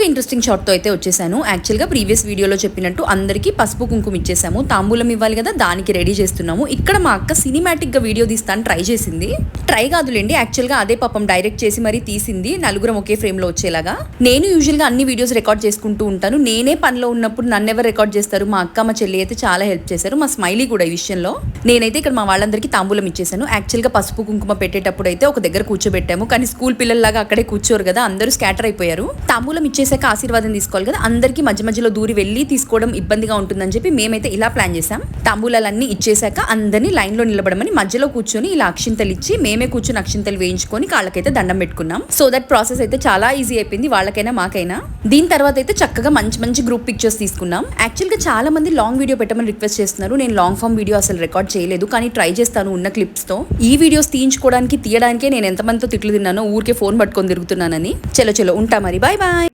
Interesting shot తో అయితే వచ్చేసాను. యాక్చువల్ గా ప్రీవియస్ వీడియోలో చెప్పినట్టు అందరికీ పసుపు కుంకుమ ఇచ్చేసాము, తాంబూలం ఇవ్వాలి కదా, దానికి రెడీ చేస్తున్నాము. ఇక్కడ మా అక్క సినిమాటిక్ గా వీడియో తీస్తాను ట్రై చేసింది. ట్రై కాదులేండి, యాక్చువల్ గా అదే పాపం డైరెక్ట్ చేసి మరీ తీసింది, నలుగురం ఒకే ఫ్రేమ్ లో వచ్చేలాగా. నేను యూజువల్ గా అన్ని వీడియోస్ రికార్డ్ చేసుకుంటూ ఉంటాను. నేనే పనిలో ఉన్నప్పుడు నన్ను ఎవరు రికార్డ్ చేస్తారు? మా అక్క మా చెల్లి అయితే చాలా హెల్ప్ చేశారు, మా స్మైలీ కూడా ఈ విషయంలో. నేనైతే ఇక్కడ మా వాళ్ళందరికీ తాంబూలం ఇచ్చేసాను. యాక్చువల్ గా పసుపు కుంకుమ పెట్టేటప్పుడు అయితే ఒక దగ్గర కూర్చోబెట్టాము, కానీ స్కూల్ పిల్లల్లాగా అక్కడే కూర్చోరు కదా, అందరూ స్కాటర్ అయిపోయారు. తాంబూలం ఇచ్చేసాక ఆశీర్వాదం తీసుకోవాలి కదా, అందరికీ మధ్య మధ్యలో దూరి వెళ్ళి తీసుకోవడం ఇబ్బందిగా ఉంటుందని చెప్పి మేమైతే ఇలా ప్లాన్ చేసాం. తాంబూలాలన్నీ ఇచ్చేసాక అందరినీ లైన్ లో నిలబడమని మధ్యలో కూర్చొని ఇలా అక్షింతలు ఇచ్చి మేమే కూర్చొని అక్షింతలు వేయించుకొని కాళ్ళకైతే దండం పెట్టుకున్నాం. సో దట్ ప్రాసెస్ అయితే చాలా ఈజీ అయిపోయింది, వాళ్ళకైనా మాకైనా. దీని తర్వాత అయితే చక్కగా మంచి మంచి గ్రూప్ పిక్చర్స్ తీసుకున్నాం. యాక్చువల్ గా చాలా మంది లాంగ్ వీడియో పెట్టమని రిక్వెస్ట్ చేస్తున్నారు. నేను లాంగ్ ఫామ్ వీడియో అసలు రికార్డ్ చేయలేదు, కానీ ట్రై చేస్తాను ఉన్న క్లిప్స్ తో. ఈ వీడియోస్ తీయించుకోవడానికే నేను ఎంతమందితో తిట్లు తిన్నానో, ఊరికే ఫోన్ పట్టుకొని తిరుగుతున్నానని. చలో ఉంటా మరి, బాయ్ బాయ్.